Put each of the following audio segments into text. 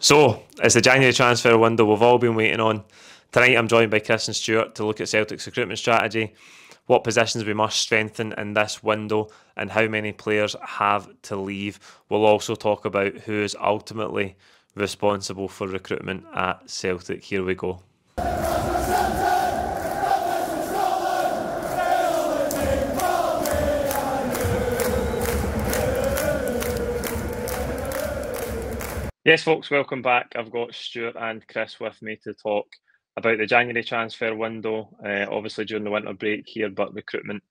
So, it's the January transfer window we've all been waiting on. Tonight I'm joined by Chris and Stuart to look at Celtic's recruitment strategy, what positions we must strengthen in this window, and how many players have to leave. We'll also talk about who is ultimately responsible for recruitment at Celtic. Here we go. Yes, folks, welcome back. I've got Stuart and Chris with me to talk about the January transfer window, obviously during the winter break here, but recruitment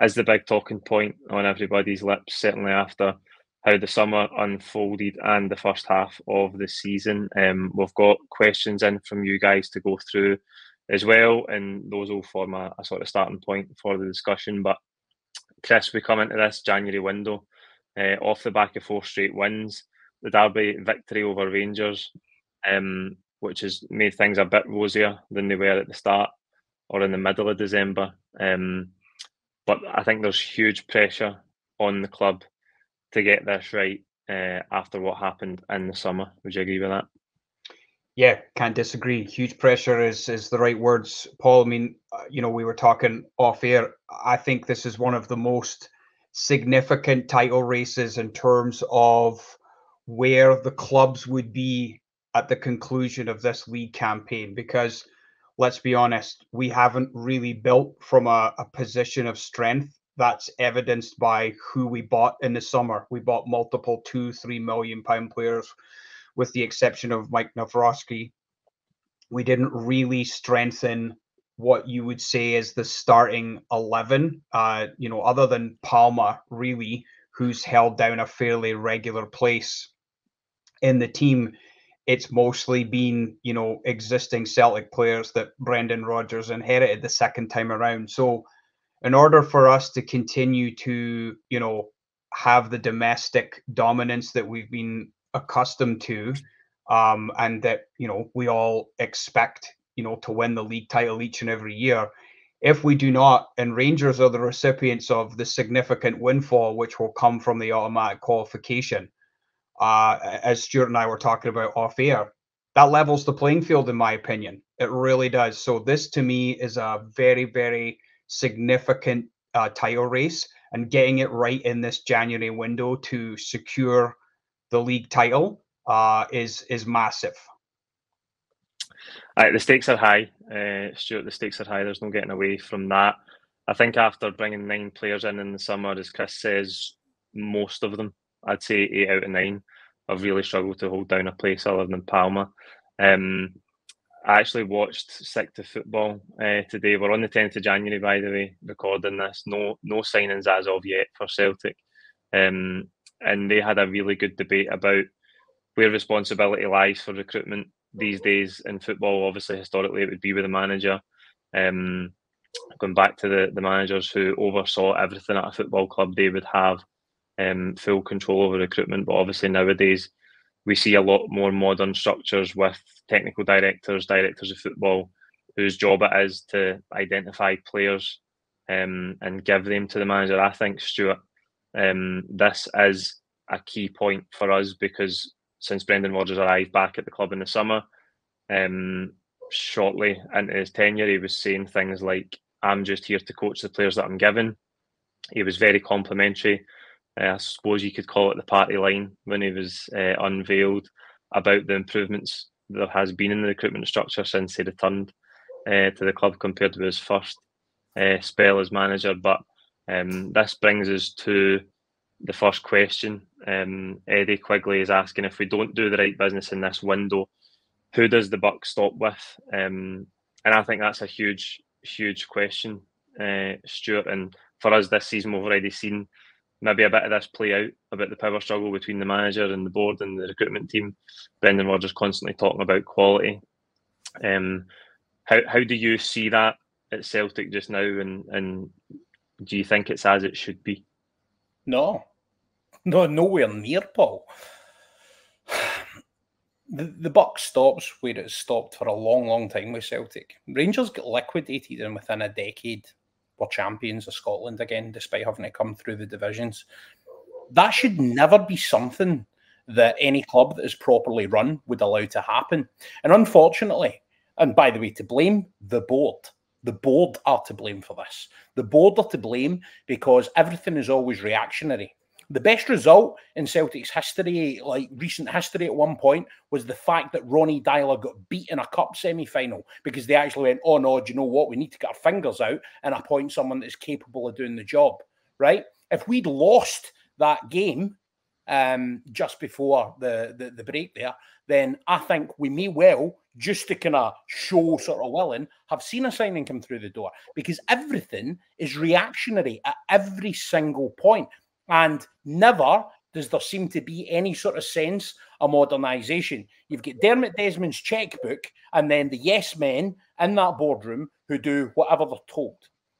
is the big talking point on everybody's lips, certainly after how the summer unfolded and the first half of the season. We've got questions in from you guys to go through as well, and those will form a sort of starting point for the discussion. But Chris, we come into this January window off the back of 4 straight wins. The Derby victory over Rangers, which has made things a bit rosier than they were at the start or in the middle of December. But I think there's huge pressure on the club to get this right after what happened in the summer. Would you agree with that? Yeah, can't disagree. Huge pressure is the right words, Paul. I mean, we were talking off air. I think this is one of the most significant title races in terms of where the clubs would be at the conclusion of this league campaign, because let's be honest, we haven't really built from a position of strength. That's evidenced by who we bought in the summer. We bought multiple £2-3 million players, with the exception of Mike Nawrocki. We didn't really strengthen what you would say is the starting 11, other than Palmer, really, who's held down a fairly regular place in the team. It's mostly been, existing Celtic players that Brendan Rodgers inherited the second time around. So in order for us to continue to, have the domestic dominance that we've been accustomed to, and that, we all expect, to win the league title each and every year, if we do not, and Rangers are the recipients of the significant windfall, which will come from the automatic qualification, as Stuart and I were talking about off air, that levels the playing field, in my opinion. It really does. So this, to me, is a very, very significant title race, and getting it right in this January window to secure the league title is massive. The stakes are high, Stuart. The stakes are high. There's no getting away from that. I think after bringing 9 players in the summer, as Chris says, most of them, I'd say 8 out of 9, have really struggled to hold down a place other than Palmer. I actually watched Sick to Football today. We're on the 10th of January, by the way, recording this. No signings as of yet for Celtic. And they had a really good debate about where responsibility lies for recruitment these days in football. Obviously, historically, it would be with the manager. Going back to the managers who oversaw everything at a football club, they would have full control over recruitment. But obviously nowadays we see a lot more modern structures with technical directors of football, whose job it is to identify players and give them to the manager. I think, Stuart, this is a key point for us, because since Brendan Rodgers arrived back at the club in the summer, shortly into his tenure, he was saying things like, I'm just here to coach the players that I'm given. He was very complimentary. I suppose you could call it the party line when he was unveiled about the improvements there has been in the recruitment structure since he returned to the club compared to his first spell as manager. But this brings us to the first question. Eddie Quigley is asking, if we don't do the right business in this window, who does the buck stop with? And I think that's a huge question, Stuart. And for us this season, we've already seen maybe a bit of this play out, about the power struggle between the manager and the board and the recruitment team. Brendan Rodgers constantly talking about quality. How do you see that at Celtic just now, and do you think it's as it should be? No, nowhere near, Paul. The buck stops where it's stopped for a long time with Celtic. Rangers got liquidated, and within a decade were champions of Scotland again, despite having to come through the divisions. That should never be something that any club that is properly run would allow to happen. And unfortunately, and by the way, to blame the board. The board are to blame for this. The board are to blame because everything is always reactionary. The best result in Celtic's history, like recent history at one point, was the fact that Ronnie Dyler got beat in a cup semi-final because they actually went, oh no, do you know what? We need to get our fingers out and appoint someone that's capable of doing the job, right? If we'd lost that game just before the break there, then I think we may well, just to kind of show sort of willing, have seen a signing come through the door, because everything is reactionary at every single point. And never does there seem to be any sort of sense of modernisation. You've got Dermot Desmond's checkbook and then the yes men in that boardroom who do whatever they're told.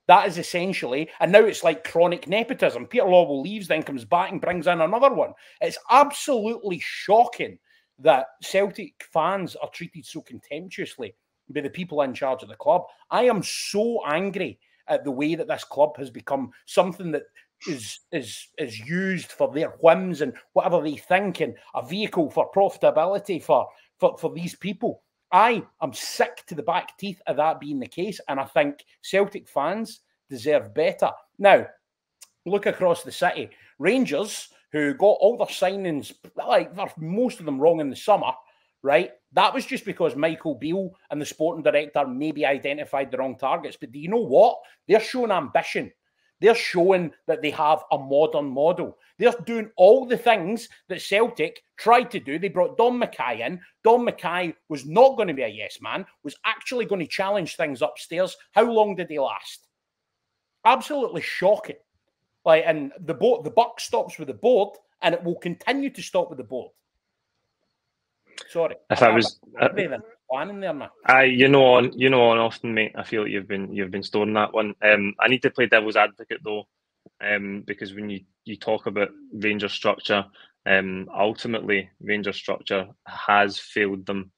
That is essentially, and now it's like chronic nepotism. Peter Lawwell leaves, then comes back and brings in another one. It's absolutely shocking that Celtic fans are treated so contemptuously by the people in charge of the club. I am so angry at the way that this club has become something that is used for their whims and whatever they think, and a vehicle for profitability for these people. I am sick to the back teeth of that being the case, and I think Celtic fans deserve better. Now, look across the city. Rangers, who got all their signings, like most of them wrong in the summer, right? That was just because Michael Beale and the sporting director maybe identified the wrong targets. But do you know what? They're showing ambition. They're showing that they have a modern model. They're doing all the things that Celtic tried to do. They brought Don Mackay in. Don Mackay was not going to be a yes man, was actually going to challenge things upstairs. How long did he last? Absolutely shocking. Like, and the buck stops with the board, and it will continue to stop with the board. Sorry. If I was planning there, man. you know on often, mate. I feel like you've been storing that one. I need to play devil's advocate though, because when you talk about Rangers structure, ultimately Rangers structure has failed them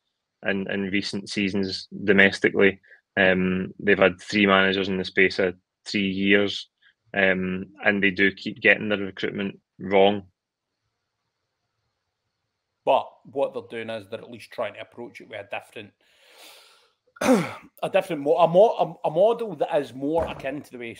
in recent seasons domestically. They've had 3 managers in the space of 3 years, and they do keep getting their recruitment wrong. But what they're doing is they're at least trying to approach it with a model that is more akin to the way,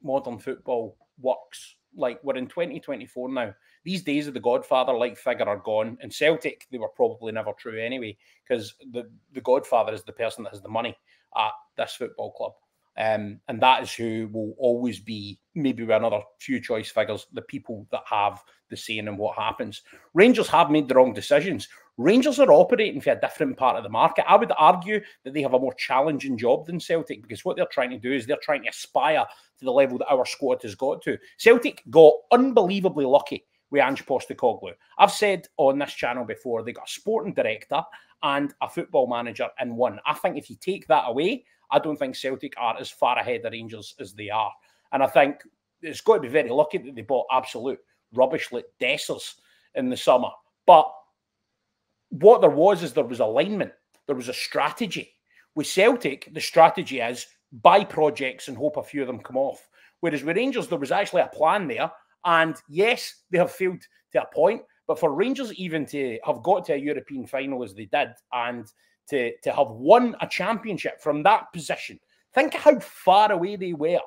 modern football works. Like, we're in 2024 now. These days of the Godfather-like figure are gone. In Celtic, they were probably never true anyway, because the Godfather is the person that has the money at this football club. And that is who will always be, maybe with another few choice figures, the people that have the saying in what happens. Rangers have made the wrong decisions. Rangers are operating for a different part of the market. I would argue that they have a more challenging job than Celtic, because what they're trying to do is they're trying to aspire to the level that our squad has got to. Celtic got unbelievably lucky with Ange Postecoglou. I've said on this channel before, they got a sporting director and a football manager in one. I think if you take that away, I don't think Celtic are as far ahead of Rangers as they are. And I think it's got to be very lucky that they bought absolute rubbish like Dessers in the summer. But what there was alignment. There was a strategy. With Celtic, the strategy is buy projects and hope a few of them come off. Whereas with Rangers, there was actually a plan there. And yes, they have failed to a point. But for Rangers even to have got to a European final as they did, and to have won a championship from that position, think of how far away they were,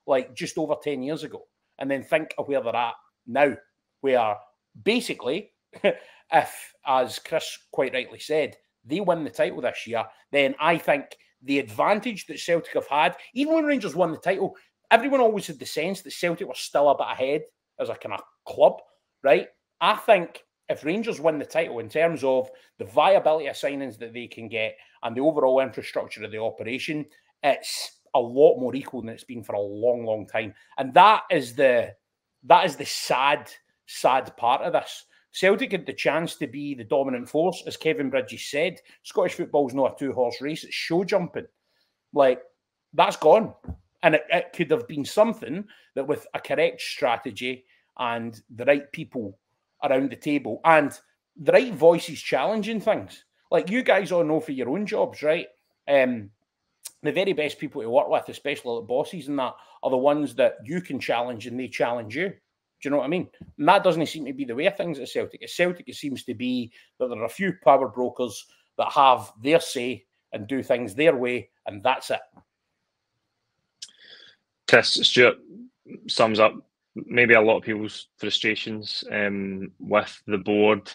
like just over 10 years ago. And then think of where they're at now, where basically, if, as Chris quite rightly said, they win the title this year, then I think the advantage that Celtic have had, even when Rangers won the title, everyone always had the sense that Celtic were still a bit ahead as a kind of club, right? I think if Rangers win the title, in terms of the viability of signings that they can get and the overall infrastructure of the operation, it's a lot more equal than it's been for a long, long time. And that is the sad part of this. Celtic had the chance to be the dominant force, as Kevin Bridges said. Scottish football's not a 2-horse race; it's show jumping. Like, that's gone, and it could have been something that, with a correct strategy and the right people around the table and the right voices challenging things. Like, you guys all know for your own jobs, right? The very best people to work with, especially the bosses and that, are the ones that you can challenge and they challenge you, Do you know what I mean? And that doesn't seem to be the way of things at Celtic. At Celtic, it seems to be that there are a few power brokers that have their say and do things their way, and that's it. Chris, Stuart sums up maybe a lot of people's frustrations with the board.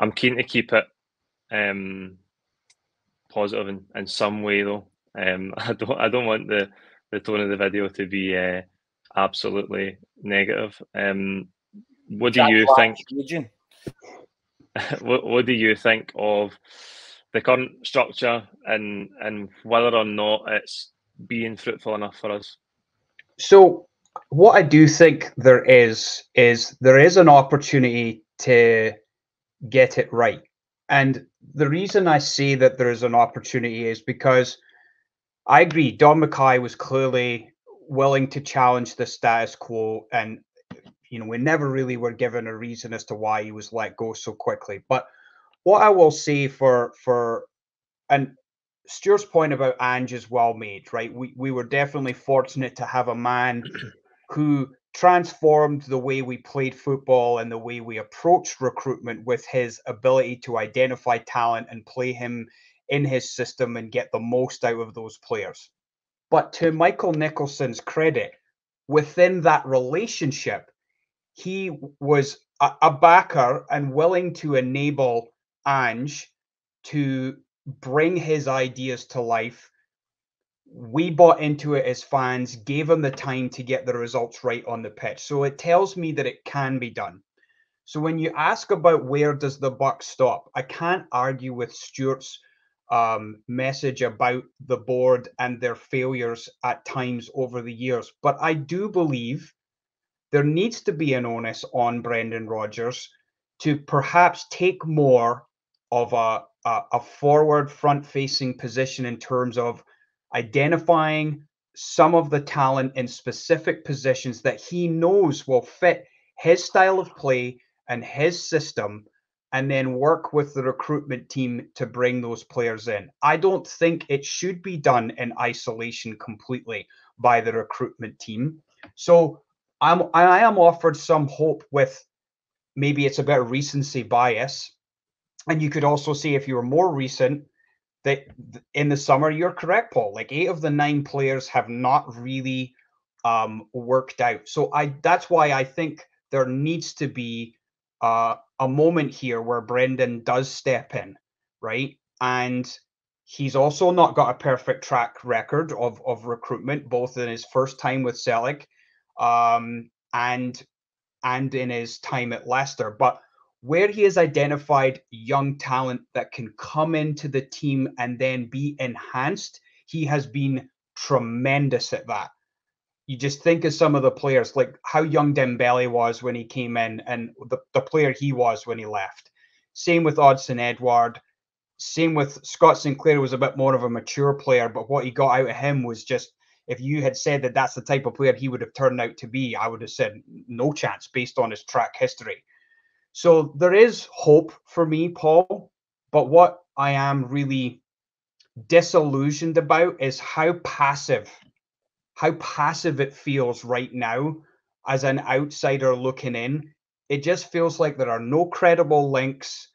I'm keen to keep it positive in some way, though. I don't want the tone of the video to be absolutely negative. What do you think? What do you think of the current structure and whether or not it's being fruitful enough for us? So what I do think there is an opportunity to get it right. And the reason I say that there is an opportunity is because I agree, Don Mackay was clearly willing to challenge the status quo, and we never really were given a reason as to why he was let go so quickly. But what I will say and Stuart's point about Ange is well made, right? We were definitely fortunate to have a man who transformed the way we played football and the way we approached recruitment with his ability to identify talent and play him in his system and get the most out of those players. But to Michael Nicholson's credit, within that relationship, he was a backer and willing to enable Ange to bring his ideas to life. We bought into it as fans, gave him the time to get the results right on the pitch. So it tells me that it can be done. So when you ask about where does the buck stop, I can't argue with Stuart's message about the board and their failures at times over the years. But I do believe there needs to be an onus on Brendan Rodgers to perhaps take more of a forward front-facing position in terms of identifying some of the talent in specific positions that he knows will fit his style of play and his system, and then work with the recruitment team to bring those players in. I don't think it should be done in isolation completely by the recruitment team. So I am offered some hope with maybe it's a bit of recency bias. And you could also see if you were more recent, that in the summer, you're correct, Paul. Like 8 of the 9 players have not really worked out. So that's why I think there needs to be a moment here where Brendan does step in, right? And he's also not got a perfect track record of recruitment, both in his first time with Celtic and in his time at Leicester. But where he has identified young talent that can come into the team and then be enhanced, he has been tremendous at that. You just think of some of the players, like how young Dembele was when he came in and the player he was when he left. Same with Odsonne Edouard. Same with Scott Sinclair, who was a bit more of a mature player, but what he got out of him was just, if you had said that that's the type of player he would have turned out to be, I would have said no chance based on his track history. So there is hope for me, Paul, but what I am really disillusioned about is how passive it feels right now as an outsider looking in. It just feels like there are no credible links,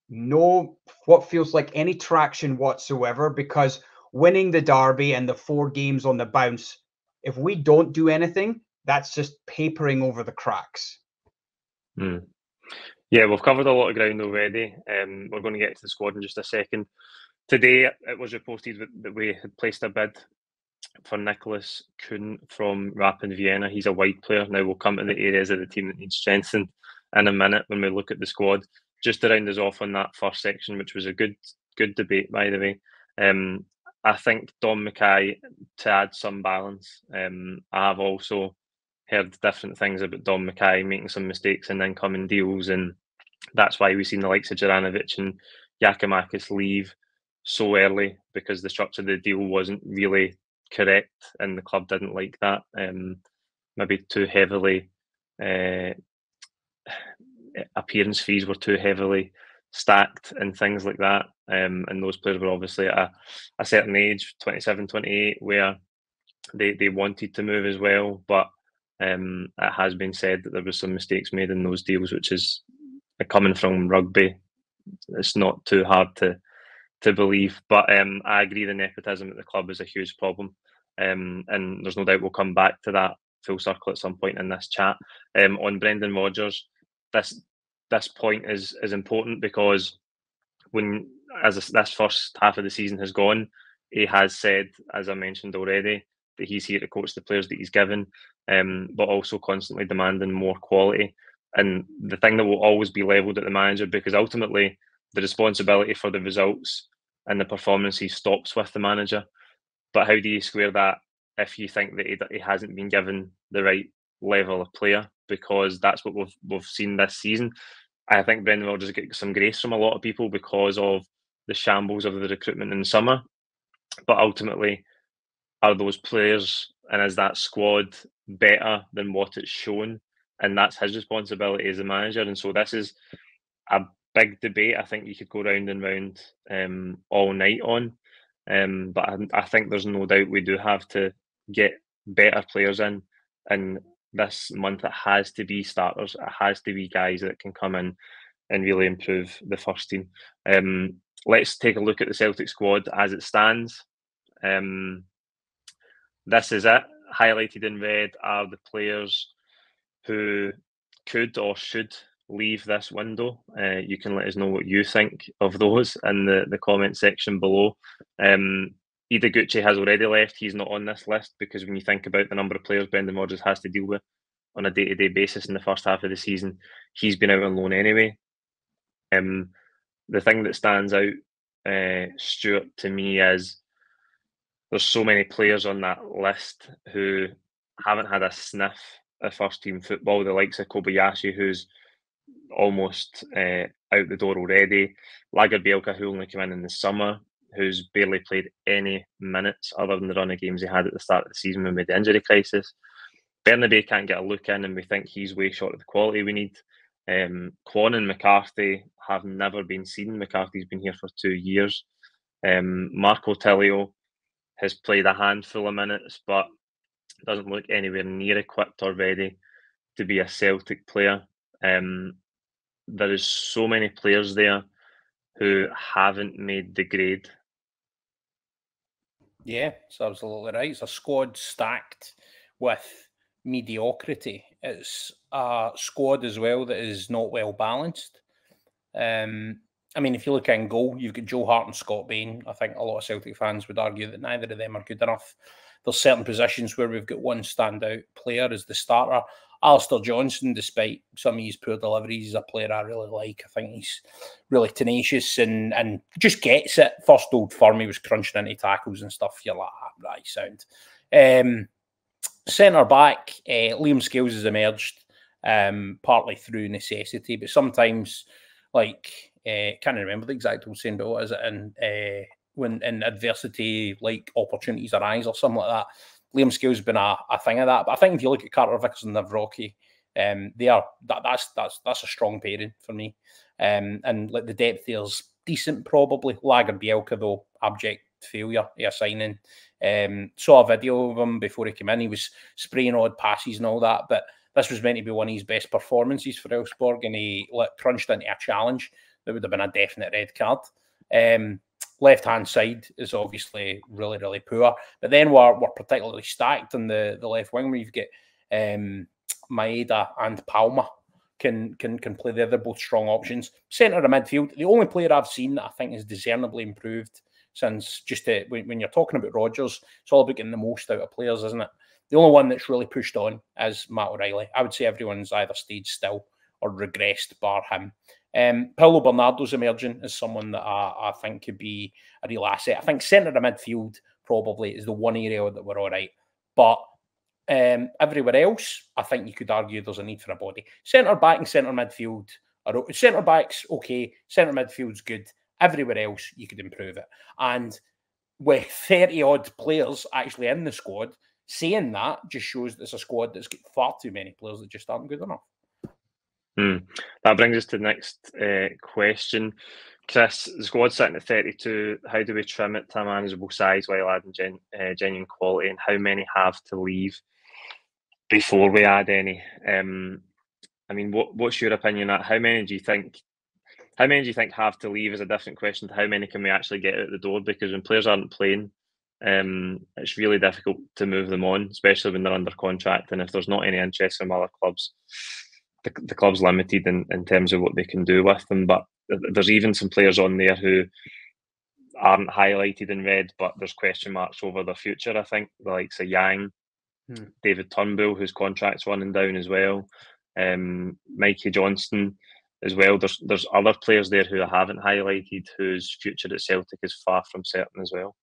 no what feels like any traction whatsoever, because winning the derby and the 4 games on the bounce, if we don't do anything, that's just papering over the cracks. Yeah, we've covered a lot of ground already. We're going to get to the squad in just a second. Today, it was reported that we had placed a bid for Nicholas Kuhn from Rapid Vienna. He's a wide player. Now we'll come to the areas of the team that needs strengthened in a minute when we look at the squad. Just to round us off on that first section, which was a good debate, by the way. I think Don Mackay, to add some balance, I have also heard different things about Don Mackay making some mistakes in incoming deals, and that's why we've seen the likes of Juranovic and Giakoumakis leave so early, because the structure of the deal wasn't really correct and the club didn't like that. Maybe too heavily, appearance fees were too heavily stacked and things like that. And those players were obviously at a certain age, 27, 28, where they wanted to move as well. But It has been said that there was some mistakes made in those deals, which is coming from rugby. It's not too hard to believe. But I agree the nepotism at the club is a huge problem. And there's no doubt we'll come back to that full circle at some point in this chat. On Brendan Rodgers, this point is important because this first half of the season has gone, he has said, as I mentioned already, that he's here to coach the players that he's given, but also constantly demanding more quality. And the thing that will always be levelled at the manager, because ultimately the responsibility for the results and the performances stops with the manager. But how do you square that if you think that he hasn't been given the right level of player? Because that's what we've seen this season. I think Brendan Rodgers get some grace from a lot of people because of the shambles of the recruitment in the summer. But ultimately, are those players and is that squad better than what it's shown? And that's his responsibility as a manager. And so this is a big debate. I think you could go round and round all night on. But I think there's no doubt we do have to get better players in. And this month it has to be starters. It has to be guys that can come in and really improve the first team. Let's take a look at the Celtic squad as it stands. This is it. Highlighted in red are the players who could or should leave this window. You can let us know what you think of those in the comment section below. Gucci has already left. He's not on this list because when you think about the number of players Brendan Rodgers has to deal with on a day-to-day basis in the first half of the season, he's been out on loan anyway. The thing that stands out, Stuart, to me is there's so many players on that list who haven't had a sniff of first-team football. The likes of Kobayashi, who's almost out the door already. Lagerbielke, who only came in the summer, who's barely played any minutes other than the run of games he had at the start of the season when we had the injury crisis. Bernabei can't get a look in, and we think he's way short of the quality we need. Kwon and McCarthy have never been seen. McCarthy's been here for 2 years. Marco Tilio has played a handful of minutes, but doesn't look anywhere near equipped or ready to be a Celtic player. There is so many players there who haven't made the grade. Yeah, it's absolutely right. It's a squad stacked with mediocrity. It's a squad as well that is not well balanced. I mean, if you look in goal, you've got Joe Hart and Scott Bain. I think a lot of Celtic fans would argue that neither of them are good enough. There's certain positions where we've got one standout player as the starter. Alistair Johnson, despite some of his poor deliveries, is a player I really like. I think he's really tenacious and just gets it. First Old Firm, he was crunching into tackles and stuff. You're like, right, sound. Centre back, Liam Scales has emerged, partly through necessity, but sometimes, can't remember the exact old saying, but what is it? When in adversity, like opportunities arise or something like that. Liam Scales has been a thing of that. But I think if you look at Carter Vickers and Navrocki, that's a strong pairing for me. And like the depth there's decent, probably. Lagerbielke, though, abject failure of a signing. Saw a video of him before he came in. He was spraying odd passes and all that, but this was meant to be one of his best performances for Elfsborg, and he crunched into a challenge that would have been a definite red card. Left-hand side is obviously really, really poor. But then we're particularly stacked on the left wing, where you've got Maeda and Palma can play there. They're both strong options. Centre of midfield, the only player I've seen that I think is discernibly improved since when you're talking about Rodgers, it's all about getting the most out of players, isn't it? The only one that's really pushed on is Matt O'Reilly. I would say everyone's either stayed still or regressed, bar him. Paulo Bernardo's emerging as someone that I think could be a real asset. I think centre of midfield probably is the one area that we're all right. But everywhere else, I think you could argue there's a need for a body. Centre back and centre midfield centre back's okay. Centre midfield's good. Everywhere else, you could improve it. And with 30 odd players actually in the squad, saying that just shows that it's a squad that's got far too many players that just aren't good enough. That brings us to the next question. Chris, the squad's sitting at 32. How do we trim it to a manageable size while adding genuine quality, and how many have to leave? before we add any. I mean, what's your opinion on how many do you think? How many do you think have to leave is a different question to how many can we actually get out the door? Because when players aren't playing, it's really difficult to move them on, especially when they're under contract. And if there's not any interest from other clubs, the club's limited in terms of what they can do with them. But there's even some players on there who aren't highlighted in red, but there's question marks over their future. I think the likes of Yang, David Turnbull, whose contract's running down as well, Mikey Johnston as well. There's other players there who I haven't highlighted whose future at Celtic is far from certain as well.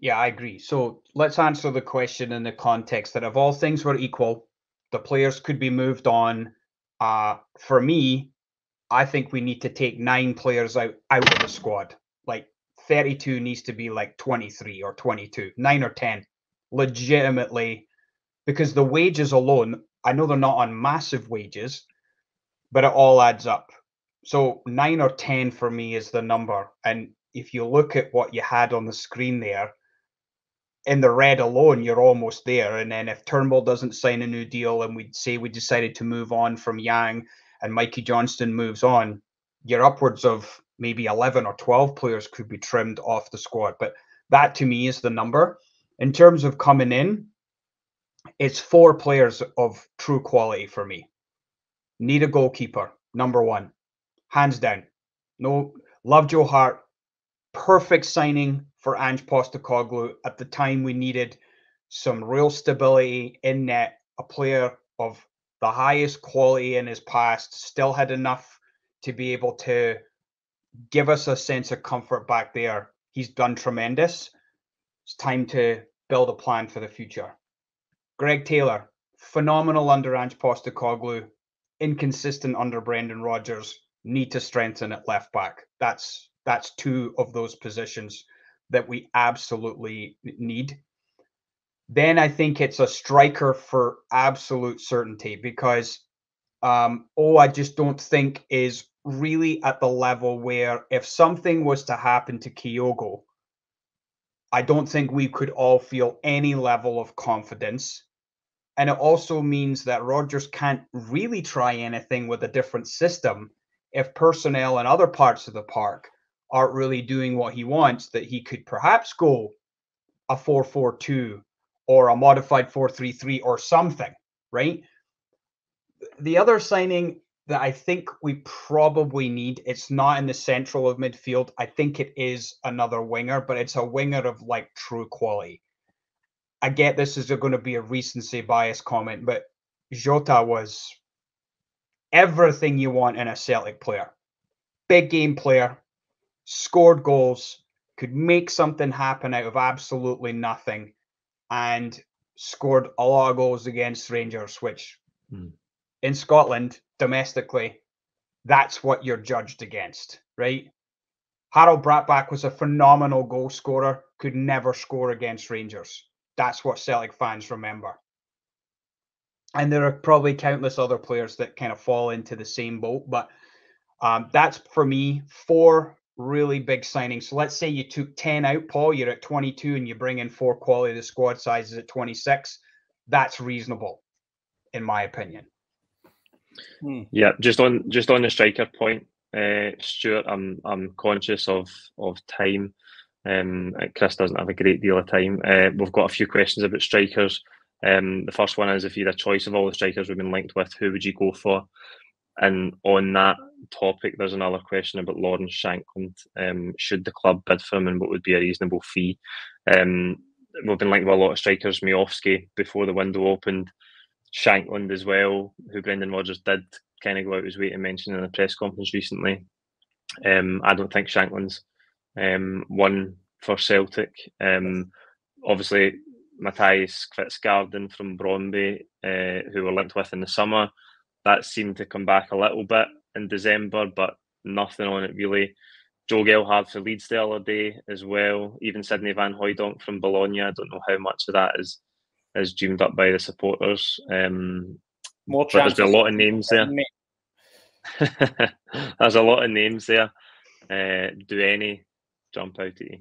Yeah, I agree. So let's answer the question in the context that if all things were equal, the players could be moved on. For me, I think we need to take 9 players out of the squad. Like 32 needs to be like 23 or 22, 9 or 10, legitimately, because the wages alone, I know they're not on massive wages, but it all adds up. So 9 or 10 for me is the number. And if you look at what you had on the screen there, in the red alone, you're almost there. And then if Turnbull doesn't sign a new deal and we'd say we decided to move on from Yang and Mikey Johnston moves on, you're upwards of maybe 11 or 12 players could be trimmed off the squad. But that to me is the number. In terms of coming in, it's 4 players of true quality for me. Need a goalkeeper, number 1, hands down. No, love Joe Hart. Perfect signing for Ange Postecoglou at the time we needed some real stability in net. A player of the highest quality in his past, still had enough to be able to give us a sense of comfort back there. He's done tremendous. It's time to build a plan for the future. Greg Taylor, phenomenal under Ange Postecoglou, inconsistent under Brendan Rodgers. Need to strengthen at left back. That's 2 of those positions that we absolutely need. Then I think it's a striker for absolute certainty because I just don't think is really at the level where if something was to happen to Kyogo, I don't think we could all feel any level of confidence. And it also means that Rodgers can't really try anything with a different system if personnel in other parts of the park aren't really doing what he wants, that he could perhaps go a 4-4-2 or a modified 4-3-3 or something, right? The other signing that I think we probably need, it's not in the central of midfield. I think it is another winger, but it's a winger of like true quality. I get this is going to be a recency bias comment, but Jota was everything you want in a Celtic player. Big game player, scored goals, could make something happen out of absolutely nothing, and scored a lot of goals against Rangers, which in Scotland, domestically, that's what you're judged against, right? Harold Bratback was a phenomenal goal scorer, could never score against Rangers. That's what Celtic fans remember. And there are probably countless other players that kind of fall into the same boat, but that's for me 4 really big signings. So let's say you took 10 out, Paul, you're at 22 and you bring in 4 quality, the squad size is at 26. That's reasonable, in my opinion. Yeah, just on the striker point, Stuart, I'm conscious of time. Chris doesn't have a great deal of time. We've got a few questions about strikers. The first one is, if you had a choice of all the strikers we've been linked with, who would you go for? And on that topic, there's another question about Lawrence Shankland. Should the club bid for him, and what would be a reasonable fee? We've been linked with a lot of strikers. Miovski before the window opened, Shankland as well, who Brendan Rodgers did kind of go out his way to mention in a press conference recently. I don't think Shankland's one for Celtic. Obviously, Matthias Kvitzgarden from Brøndby, who were linked with in the summer, that seemed to come back a little bit in December, but nothing on it really. Joe Gelhardt for Leeds the other day as well. Even Sidney Van Hooijdonk from Bologna. I don't know how much of that is dreamed up by the supporters. More but there's been a lot of names there. There's a lot of names there. Do any jump out at you?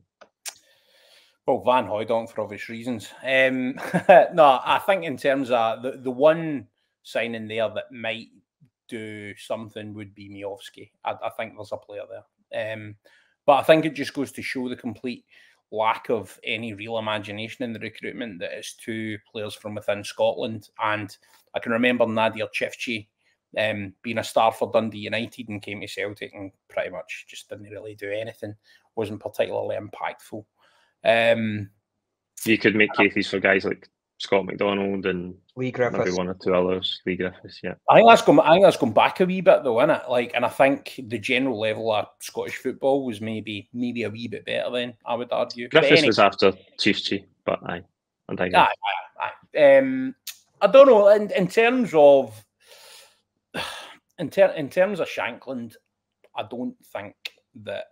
Well, Van Hooijdonk for obvious reasons. No, I think in terms of the one signing there that might do something would be Miovski. I think there's a player there. But I think it just goes to show the complete lack of any real imagination in the recruitment that it's two players from within Scotland. And I can remember Nadir Chifchi being a star for Dundee United and came to Celtic and pretty much just didn't really do anything, wasn't particularly impactful. You could make cases for guys like Scott McDonald and Lee Griffiths, maybe one or two others. Lee Griffiths, yeah. I think that's gone back a wee bit though, isn't it? Like, and I think the general level of Scottish football was maybe a wee bit better then, I would argue. Griffiths was after Chiefchi, but I digress. I don't know. In terms of Shankland, I don't think that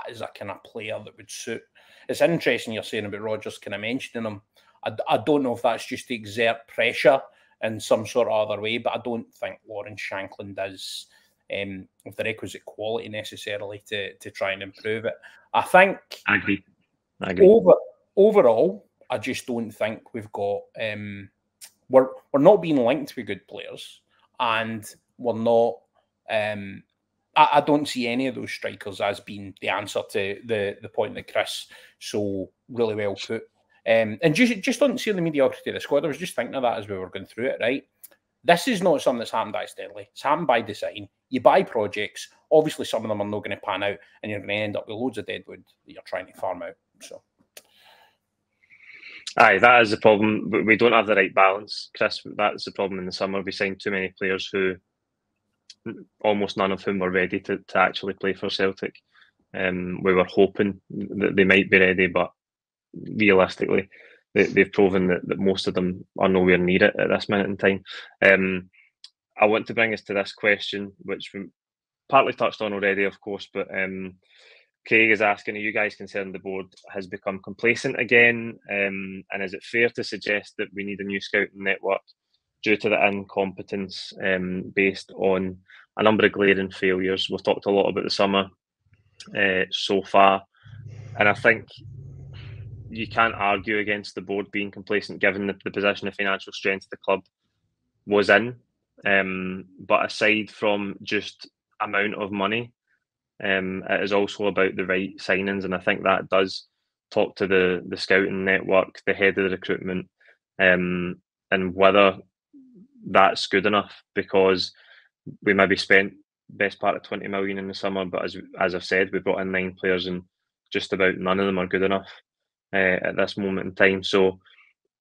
is a kind of player that would suit. It's interesting you're saying about Rodgers kind of mentioning him. I don't know if that's just to exert pressure in some sort of other way, but I don't think Lawrence Shankland is of the requisite quality necessarily to try and improve it. I think I agree. Overall, I just don't think we've got we're not being linked with good players, and we're not. I don't see any of those strikers as being the answer to the point that Chris so really well put. And just on seeing the mediocrity of the squad, I was just thinking of that as we were going through it, right? This is not something that's happened accidentally. It's happened by design. You buy projects. Obviously, some of them are not going to pan out, and you're going to end up with loads of deadwood that you're trying to farm out. So, aye, that is the problem. We don't have the right balance, Chris. That's the problem in the summer. We signed too many players who, almost none of whom were ready to actually play for Celtic. We were hoping that they might be ready, but realistically, they've proven that most of them are nowhere near it at this minute in time. I want to bring us to this question, which we partly touched on already, of course, but Craig is asking, are you guys concerned the board has become complacent again? And is it fair to suggest that we need a new scouting network due to the incompetence based on a number of glaring failures? We've talked a lot about the summer so far, and I think you can't argue against the board being complacent given the position of financial strength the club was in. But aside from just amount of money, it is also about the right signings, and I think that does talk to the scouting network, the head of the recruitment, and whether that's good enough, because we maybe spent best part of 20 million in the summer, but as I've said, we brought in 9 players and just about none of them are good enough at this moment in time. So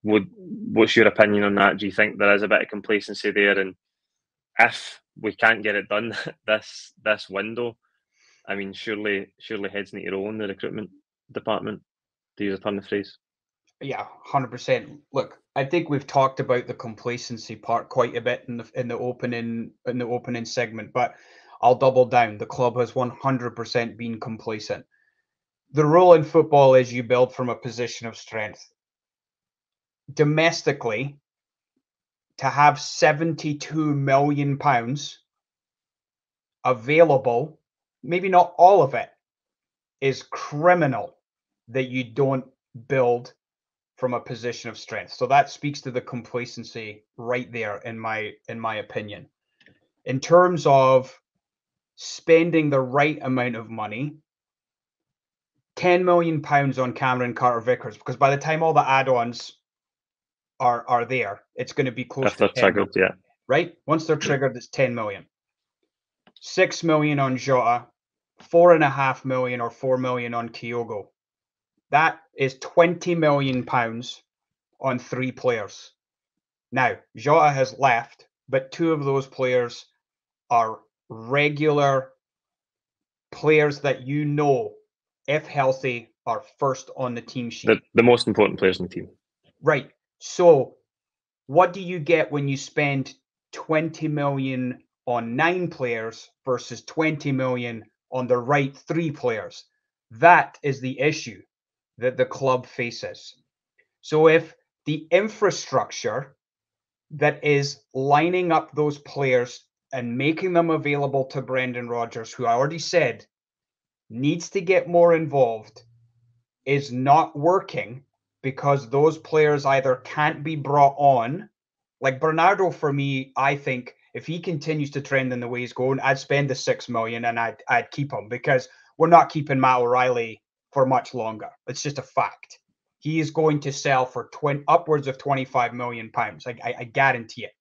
what's your opinion on that? Do you think there is a bit of complacency there? And if we can't get it done this window, I mean, surely heads need to roll in the recruitment department, to use a turn of phrase. Yeah, 100%. Look, I think we've talked about the complacency part quite a bit in the opening segment, but I'll double down. The club has 100% been complacent. The rule in football is you build from a position of strength. Domestically, to have £72 million available, maybe not all of it, is criminal that you don't build from a position of strength. So that speaks to the complacency right there, in my opinion. In terms of spending the right amount of money, £10 million on Cameron Carter-Vickers, because by the time all the add-ons are there, it's going to be close to 10 million, yeah. Right? Once they're triggered, it's 10 million. 6 million on Jota, 4.5 million or 4 million on Kyogo. That is £20 million on 3 players. Now, Jota has left, but 2 of those players are regular players that you know, if healthy, are first on the team sheet. The most important players in the team. Right. So what do you get when you spend 20 million on 9 players versus 20 million on the right 3 players? That is the issue that the club faces. So if the infrastructure that is lining up those players and making them available to Brendan Rodgers, who I already said needs to get more involved, is not working because those players either can't be brought on. Like Bernardo, for me, I think if he continues to trend in the way he's going, I'd spend the $6 million and I'd keep him, because we're not keeping Matt O'Reilly for much longer. It's just a fact. He is going to sell for upwards of £25 million. I guarantee it.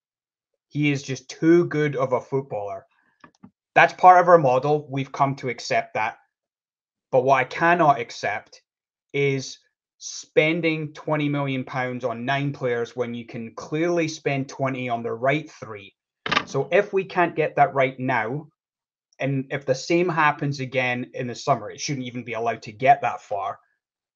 He is just too good of a footballer. That's part of our model. We've come to accept that. But what I cannot accept is spending £20 million on 9 players when you can clearly spend 20 on the right 3. So if we can't get that right now, and if the same happens again in the summer, it shouldn't even be allowed to get that far,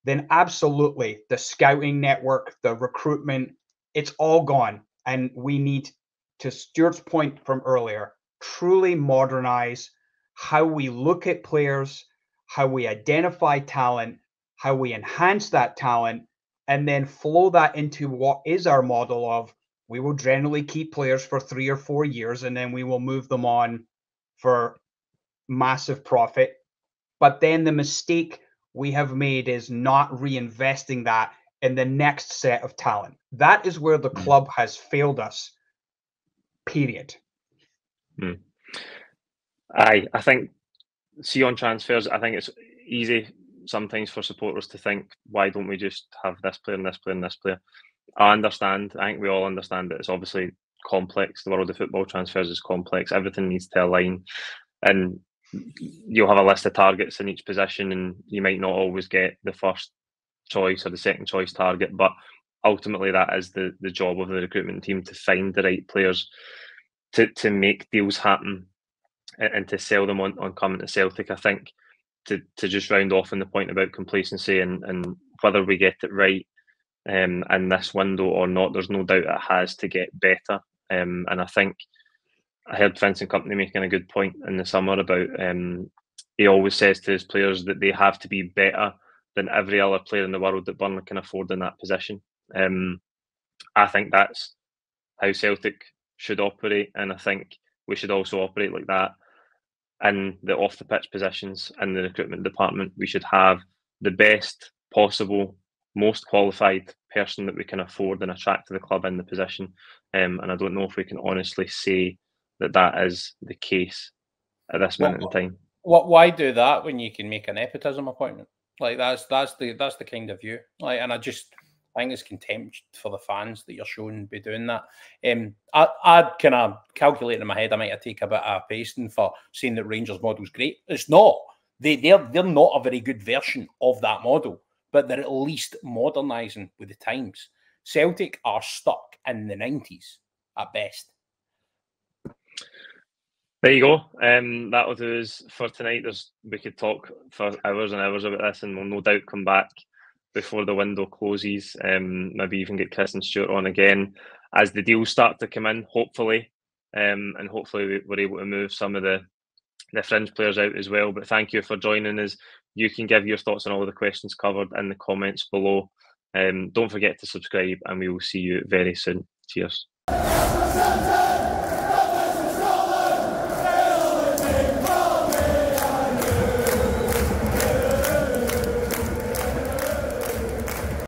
then absolutely the scouting network, the recruitment, it's all gone. And we need, to Stuart's point from earlier, truly modernize how we look at players, how we identify talent, how we enhance that talent, and then flow that into what is our model of, we will generally keep players for 3 or 4 years and then we will move them on for massive profit. But then the mistake we have made is not reinvesting that in the next set of talent. That is where the club has failed us, period. I think, see, on transfers, I think it's easy sometimes for supporters to think, why don't we just have this player and this player and this player? I understand. I think we all understand that it's obviously complex. The world of football transfers is complex. Everything needs to align. And you'll have a list of targets in each position, and you might not always get the first choice or the second choice target. But ultimately, that is the job of the recruitment team, to find the right players, to make deals happen, and to sell them on coming to Celtic. I think to just round off on the point about complacency and whether we get it right in this window or not, there's no doubt it has to get better. And I think I heard Vincent Kompany making a good point in the summer about he always says to his players that they have to be better than every other player in the world that Burnley can afford in that position. I think that's how Celtic should operate, and I think we should also operate like that in the off the pitch positions in the recruitment department. We should have the best possible, most qualified person that we can afford and attract to the club in the position. And I don't know if we can honestly say that is the case at this minute in time. Why do that when you can make a nepotism appointment? Like that's the kind of view. Like, and I think it's contempt for the fans that you're showing by doing that. I'd kind of calculate in my head, I might take a bit of pasting for saying that Rangers model's great. It's not. They're not a very good version of that model, but they're at least modernising with the times. Celtic are stuck in the 90s at best. There you go. That'll do us for tonight. We could talk for hours and hours about this, and we'll no doubt come back before the window closes. Maybe even get Chris and Stuart on again as the deals start to come in, hopefully. And hopefully we're able to move some of the fringe players out as well. But thank you for joining us. You can give your thoughts on all the questions covered in the comments below. Don't forget to subscribe, and we will see you very soon. Cheers.